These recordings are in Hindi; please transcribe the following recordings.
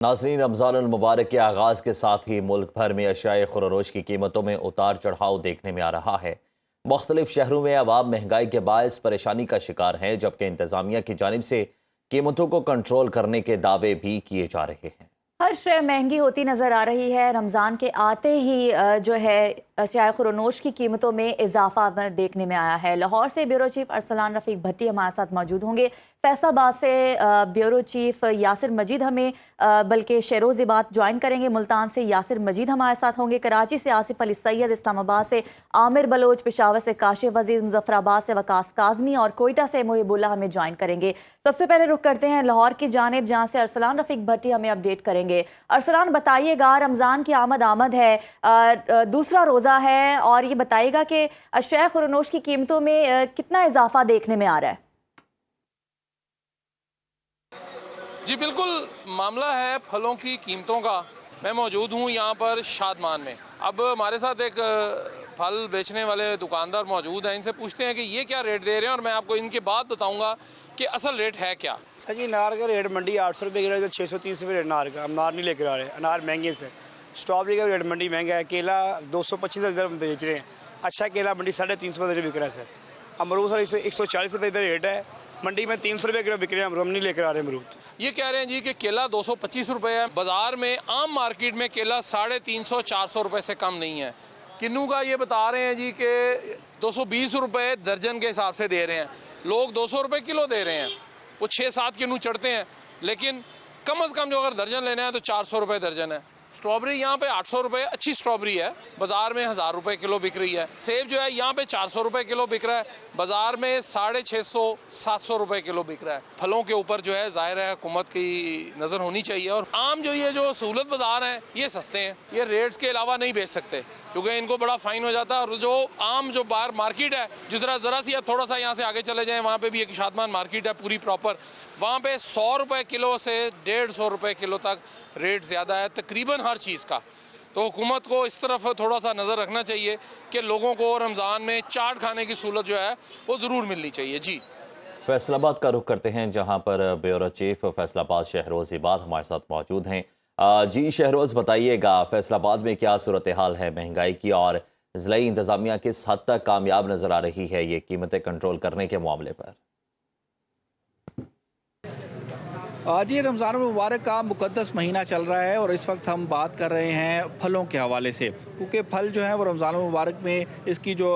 नाज़रीन, रमज़ानुल मुबारक के आगाज़ के साथ ही मुल्क भर में अशियाए खुर्रोश की कीमतों में उतार चढ़ाव देखने में आ रहा है। मुख्तलिफ शहरों में अवाम महंगाई के बायस परेशानी का शिकार हैं, जबकि इंतज़ामिया की जानिब से कीमतों को कंट्रोल करने के दावे भी किए जा रहे हैं। हर शय महंगी होती नज़र आ रही है। रमज़ान के आते ही जो है अशियाए खुर्रोश की कीमतों में इजाफा देखने में आया है। लाहौर से ब्यूरो चीफ अरसलान रफ़ीक भट्टी हमारे साथ मौजूद होंगे। फैसलाबाद से ब्यूरो चीफ यासिर मजीद हमें बल्कि शेरोज़ बात ज्वाइन करेंगे। मुल्तान से यासिर मजीद हमारे साथ होंगे। कराची से आसिफ अली सैयद, इस्लामाबाद से आमिर बलोच, पेशावर से काशिफ अजीज़, मुजफ्फराबाद से वकास काज़मी और कोयटा से मुहिबुल्ला हमें ज्वाइन करेंगे। सबसे पहले रुख करते हैं लाहौर की जानिब, जहाँ से अरसलान रफ़ीक भट्टी हमें अपडेट करेंगे। अरसलान, बताइएगा, रमज़ान की आमद है, दूसरा रोज़ा है, और ये बताइएगा कि अशियाए खुर्रोश की कीमतों में कितना इजाफा देखने में आ रहा है? जी बिल्कुल, मामला है फलों की कीमतों का। मैं मौजूद हूँ यहाँ पर शादमान में। अब हमारे साथ एक फल बेचने वाले दुकानदार मौजूद हैं, इनसे पूछते हैं कि ये क्या रेट दे रहे हैं, और मैं आपको इनके बाद बताऊंगा कि असल रेट है क्या। सर जी, अनार का रेट मंडी 800 रुपये किलो, 630 रुपये रेट अनार का। हम अनार नहीं लेकर आ रहे, अनार महंगे से। स्ट्रॉबेरी का रेट मंडी महंगा है। केला 225 इधर बेच रहे हैं। अच्छा केला मंडी 350 रुपये बिक रहा है सर। अमरूद सर 140 रुपये इधर रेट है, मंडी में 300 रुपये किलो बिक रहे हैं। हम नहीं लेकर आ रहे अमरूद। ये कह रहे हैं जी कि केला 225 रुपये है। बाजार में आम मार्केट में केला 350-400 रुपये से कम नहीं है। किन्नू का ये बता रहे हैं जी कि 220 रुपये दर्जन के हिसाब से दे रहे हैं। लोग 200 रुपये किलो दे रहे हैं। वो 6-7 किन्नू चढ़ते हैं, लेकिन कम से कम जो अगर दर्जन लेना है तो 400 रुपये दर्जन है। स्ट्रॉबेरी यहाँ पे 800 रुपये अच्छी स्ट्रॉबेरी है, बाजार में 1000 रुपये किलो बिक रही है। सेब जो है यहाँ पे 400 रुपये किलो बिक रहा है, बाजार में 650-700 रुपये किलो बिक रहा है। फलों के ऊपर जो है जाहिर है हुकूमत की नज़र होनी चाहिए। और आम जो ये जो सहूलत बाजार हैं ये सस्ते हैं, ये रेट्स के अलावा नहीं बेच सकते क्योंकि इनको बड़ा फाइन हो जाता है। और जो आम जो बाहर मार्केट है, जिस तरह ज़रा सी थोड़ा सा यहाँ से आगे चले जाएँ, वहाँ पे भी एक शादमान मार्केट है पूरी प्रॉपर, वहाँ पे 100 रुपये किलो से 150 रुपये किलो तक रेट ज़्यादा है तकरीबन हर चीज़ का। तो हुकूमत को इस तरफ थोड़ा सा नज़र रखना चाहिए कि लोगों को रमज़ान में चाट खाने की सहूलत जो है वो ज़रूर मिलनी चाहिए। जी, फैसलाबाद का रुख करते हैं, जहाँ पर ब्यूरो चीफ फैसलाबाद शहरोज़ बात हमारे साथ मौजूद हैं। जी शहरोज़, बताइएगा फैसलाबाद में क्या सूरत हाल है महंगाई की, और ज़िलाई इंतज़ामिया किस हद तक कामयाब नज़र आ रही है ये कीमतें कंट्रोल करने के मामले पर? आज ये रमज़ान मुबारक का मुक़द्दस महीना चल रहा है और इस वक्त हम बात कर रहे हैं फलों के हवाले से, क्योंकि फल जो है वो रमज़ान मुबारक में इसकी जो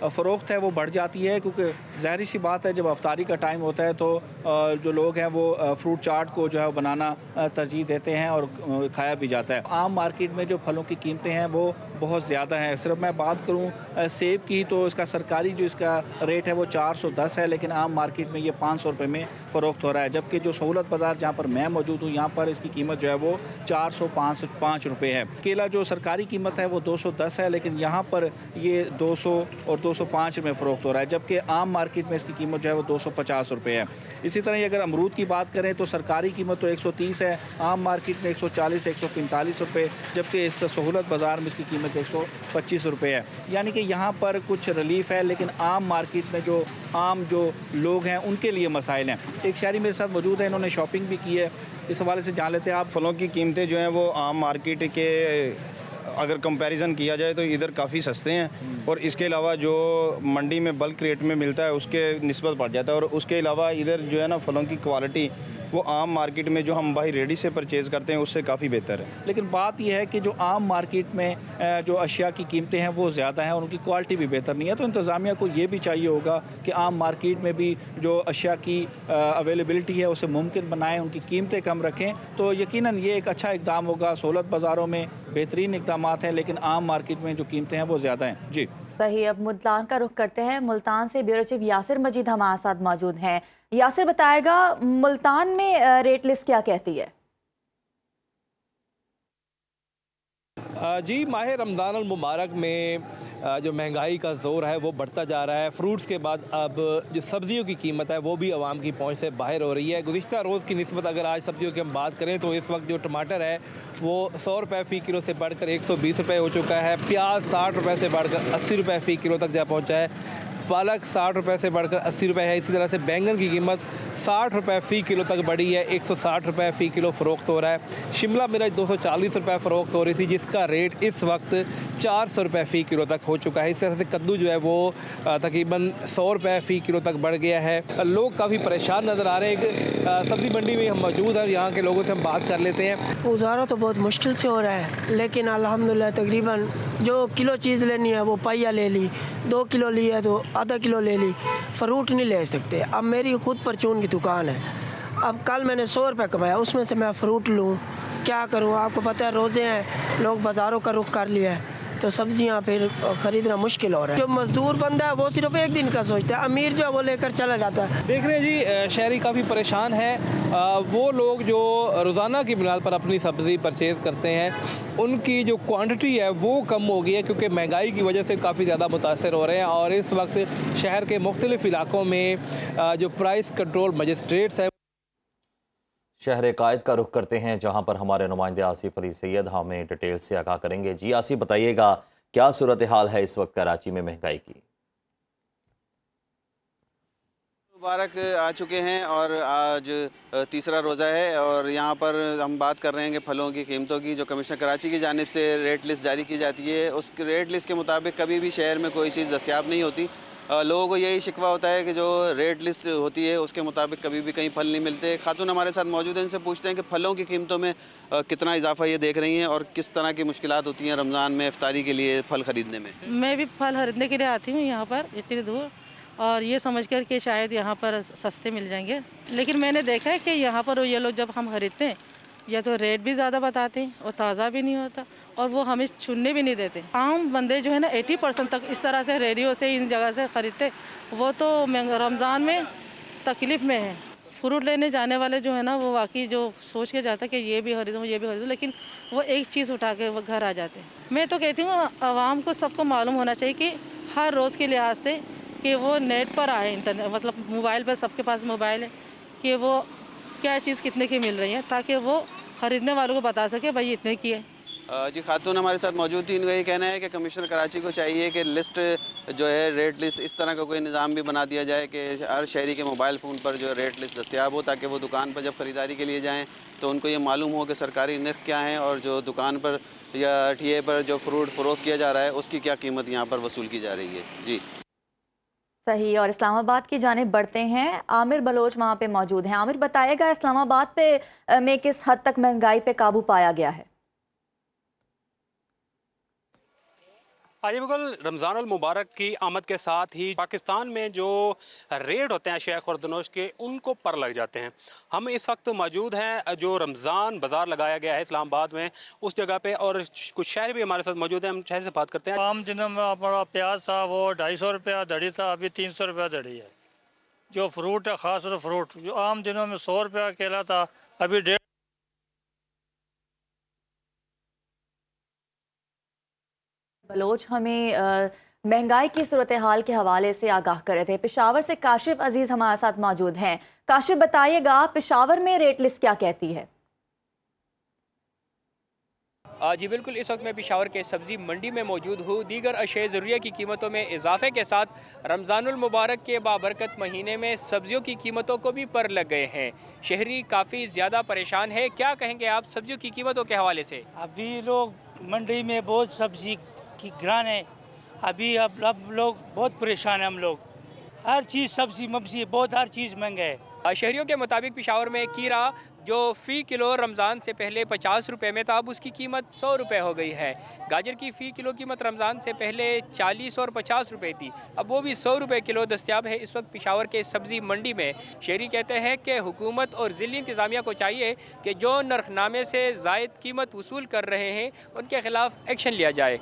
फ़रोख्त है वो बढ़ जाती है, क्योंकि ज़ाहिर सी बात है जब अफ्तारी का टाइम होता है तो जो लोग हैं वो फ्रूट चाट को जो है बनाना तरजीह देते हैं और खाया भी जाता है। आम मार्केट में जो फलों की कीमतें हैं वो बहुत ज़्यादा हैं। सिर्फ मैं बात करूँ सेब की तो इसका सरकारी जो इसका रेट है वो 410 है, लेकिन आम मार्केट में ये 500 रुपये में फ़रोख्त हो रहा है। जबकि जो सहूलत बाज़ार जहाँ पर मैं मौजूद हूँ यहाँ पर इसकी कीमत जो है वो 405 रुपये है। केला जो सरकारी कीमत है वो 210 है, लेकिन यहाँ पर ये 200 और 205 में फ़रोख्त हो रहा है, जबकि आम मार्केट में इसकी कीमत जो है वो 250 रुपये है। इसी तरह अगर अमरूद की बात करें तो सरकारी कीमत तो 130 है, आम मार्केट में 140-145 रुपये, जबकि इस सहूलत बाज़ार में इसकी कीमत 125 रुपये है। यानी कि यहाँ पर कुछ रिलीफ है, लेकिन आम मार्केट में जो आम जो लोग हैं उनके लिए मसाइल हैं। एक शहरी मेरे साथ मौजूद है, इन्होंने शॉपिंग भी की है, इस हवाले से जान लेते हैं आप। फलों की कीमतें जो हैं वो आम मार्केट के अगर कंपैरिजन किया जाए तो इधर काफ़ी सस्ते हैं, और इसके अलावा जो मंडी में बल्क रेट में मिलता है उसके निस्बत बढ़ जाता है। और उसके अलावा इधर जो है ना फलों की क्वालिटी वो आम मार्केट में जो हम भाई रेडी से परचेज़ करते हैं उससे काफ़ी बेहतर है। लेकिन बात यह है कि जो आम मार्केट में जो अशिया की कीमतें हैं वो ज़्यादा हैं और उनकी क्वालिटी भी बेहतर नहीं है। तो इंतज़ामिया को ये भी चाहिए होगा कि आम मार्केट में भी जो अशिया की अवेलेबिलिटी है उसे मुमकिन बनाएं, उनकी कीमतें कम रखें, तो यकीनन ये एक अच्छा इक़दाम होगा। सहूलत बाज़ारों में बेहतरीन इक़दाम हैं, लेकिन आम मार्केट में जो कीमतें हैं वो ज़्यादा हैं। जी सही। अब मुल्तान का रुख करते हैं। मुल्तान से ब्यूरो चीफ यासिर मजीद हमारे साथ मौजूद हैं। यासिर, बताएगा मुल्तान में रेट लिस्ट क्या कहती है? जी, माह रमज़ान अल मुबारक में जो महंगाई का ज़ोर है वो बढ़ता जा रहा है। फ्रूट्स के बाद अब जो सब्ज़ियों की कीमत है वो भी आवाम की पहुंच से बाहर हो रही है। गुज़िश्ता रोज़ की निस्बत अगर आज सब्ज़ियों की हम बात करें तो इस वक्त जो टमाटर है वो 100 रुपये फ़ी किलो से बढ़कर 120 रुपये हो चुका है। प्याज 60 रुपये से बढ़कर 80 रुपये फ़ी किलो तक जा पहुँचा है। पालक 60 रुपये से बढ़कर 80 रुपये है। इसी तरह से बैंगन की कीमत 60 रुपये फ़ी किलो तक बढ़ी है, 160 रुपये फ़ी किलो फ़रोख्त हो रहा है। शिमला मिर्च 240 रुपये फ़रोख्त हो रही थी, जिसका रेट इस वक्त 400 रुपये फ़ी किलो तक हो चुका है। इस तरह से कद्दू जो है वो तकरीबन 100 रुपये फ़ी किलो तक बढ़ गया है। लोग काफ़ी परेशान नज़र आ रहे हैं। सब्ज़ी मंडी में हम मौजूद हैं, यहाँ के लोगों से हम बात कर लेते हैं। गुजारा तो बहुत मुश्किल से हो रहा है, लेकिन अल्हम्दुलिल्लाह तकरीबन जो किलो चीज़ लेनी है वो पाइया ले ली, 2 किलो ली है तो आधा किलो ले ली, फ्रूट नहीं ले सकते। अब मेरी खुद परचून की दुकान है, अब कल मैंने 100 रुपये कमाया, उसमें से मैं फ्रूट लूँ, क्या करूँ? आपको पता है रोज़े हैं, लोग बाज़ारों का रुख कर लिया है, तो सब्जियां फिर खरीदना मुश्किल हो रहा है। जो मजदूर बंदा है वो सिर्फ एक दिन का सोचता है, अमीर जो है वो लेकर चला जाता है। देख रहे हैं जी, शहरी काफ़ी परेशान है। वो लोग जो रोज़ाना की बुनियाद पर अपनी सब्ज़ी परचेज़ करते हैं, उनकी जो क्वांटिटी है वो कम हो गई है, क्योंकि महंगाई की वजह से काफ़ी ज़्यादा मुतासर हो रहे हैं। और इस वक्त शहर के मुख्तलिफ़ इलाकों में जो प्राइस कंट्रोल मजिस्ट्रेट्स है, शहर कायद का रुख करते हैं, जहां पर हमारे नुमाइंदे आसिफ अली सैयद हमें डिटेल से आगाह करेंगे। जी आसिफ, बताइएगा क्या सूरत हाल है इस वक्त कराची में महंगाई की? मुबारक आ चुके हैं और आज तीसरा रोज़ा है और यहाँ पर हम बात कर रहे हैं कि फलों की कीमतों की जो कमिश्नर कराची की जानिब से रेट लिस्ट जारी की जाती है, उस रेट लिस्ट के मुताबिक कभी भी शहर में कोई चीज़ दस्तयाब नहीं होती। लोगों को यही शिकवा होता है कि जो रेट लिस्ट होती है उसके मुताबिक कभी भी कहीं फल नहीं मिलते। खातून हमारे साथ मौजूद हैं, इनसे पूछते हैं कि फलों की कीमतों में कितना इजाफा ये देख रही हैं और किस तरह की मुश्किलात होती हैं रमज़ान में इफ्तारी के लिए फल ख़रीदने में। मैं भी फल खरीदने के लिए आती हूँ यहाँ पर इतनी दूर, और ये समझ कर कि शायद यहाँ पर सस्ते मिल जाएंगे, लेकिन मैंने देखा है कि यहाँ पर ये लोग जब हम खरीदते हैं या तो रेट भी ज़्यादा बताते हैं और ताज़ा भी नहीं होता, और वो हमें चुनने भी नहीं देते। आम बंदे जो है ना 80% तक इस तरह से रेडियो से इन जगह से ख़रीदते, वो तो रमज़ान में तकलीफ़ में है। फ्रूट लेने जाने वाले जो है ना वो वाकई जो सोच के जाता है कि ये भी खरीदूँ ये भी खरीदूँ, लेकिन वो एक चीज़ उठा के वो घर आ जाते हैं। मैं तो कहती हूँ आवाम को सबको मालूम होना चाहिए कि हर रोज़ के लिहाज से कि वो नेट पर आए, इंटरनेट मतलब मोबाइल पर, सबके पास मोबाइल है, कि वो क्या चीज़ कितने की मिल रही है, ताकि वो ख़रीदने वालों को बता सके भाई इतने की है। जी, खातून हमारे साथ मौजूद थी, इनका ये कहना है कि कमिश्नर कराची को चाहिए कि लिस्ट जो है रेट लिस्ट इस तरह का कोई निज़ाम भी बना दिया जाए कि हर शहरी के मोबाइल फ़ोन पर जो रेट लिस्ट दस्तियाब हो, ताकि वो दुकान पर जब ख़रीदारी के लिए जाएँ तो उनको ये मालूम हो कि सरकारी नर्ख क्या है और जो दुकान पर या ठिये पर जो फ्रूट फ़रोख्त किया जा रहा है उसकी क्या कीमत यहाँ पर वसूल की जा रही है। जी सही। और इस्लामाबाद की जानिब बढ़ते हैं, आमिर बलोच वहाँ पे मौजूद हैं। आमिर, बताइएगा इस्लामाबाद पे में किस हद तक महंगाई पे काबू पाया गया है? हाँ जी, बिल्कुल। रमज़ानुल मुबारक की आमद के साथ ही पाकिस्तान में जो रेट होते हैं अशिया खुर्दनोश के, उनको पर लग जाते हैं। हम इस वक्त मौजूद हैं जो रमज़ान बाज़ार लगाया गया है इस्लामाबाद में, उस जगह पे, और कुछ शहर भी हमारे साथ मौजूद हैं। हम शहर से बात करते हैं। आम दिनों में हमारा प्याज था वो 250 रुपया धड़ी था, अभी 300 रुपया धड़ी है। जो फ्रूट है, ख़ास तौर फ्रूट जो आम दिनों में 100 रुपया केला था, अभी 150। बलोच हमें महंगाई की सूरत हाल के हवाले से आगाह कर रहे थे। पेशावर से काशिफ अजीज हमारे साथ मौजूद हैं। काशिफ, बताइएगा पेशावर में रेट लिस्ट क्या कहती है? जी बिल्कुल, इस वक्त मैं पेशावर के सब्ज़ी मंडी में मौजूद हूँ। दीगर अशे ज़रूरिया की कीमतों में इजाफे के साथ रमज़ानुल मुबारक के बाबरकत महीने में सब्जियों की कीमतों को भी पर लग गए हैं। शहरी काफ़ी ज़्यादा परेशान है। क्या कहेंगे आप सब्जियों की कीमतों के हवाले से? अभी लोग मंडी में बहुत सब्जी की ग्रान है, अभी अब लोग बहुत परेशान हैं। हम लोग हर चीज़ सब्जी मब्जी बहुत, हर चीज़ महंगा है। शहरियों के मुताबिक पेशावर में कीरा जो फ़ी किलो रमज़ान से पहले 50 रुपये में था, अब उसकी कीमत 100 रुपये हो गई है। गाजर की फ़ी किलो कीमत रमज़ान से पहले 40 और 50 रुपये थी, अब वो भी 100 रुपये किलो दस्तियाब है इस वक्त पेशावर के सब्ज़ी मंडी में। शहरी कहते हैं कि हुकूमत और ज़िली इंतज़ामिया को चाहिए कि जो नरखनामे से ज़ायद कीमत वसूल कर रहे हैं उनके ख़िलाफ़ एक्शन लिया जाए।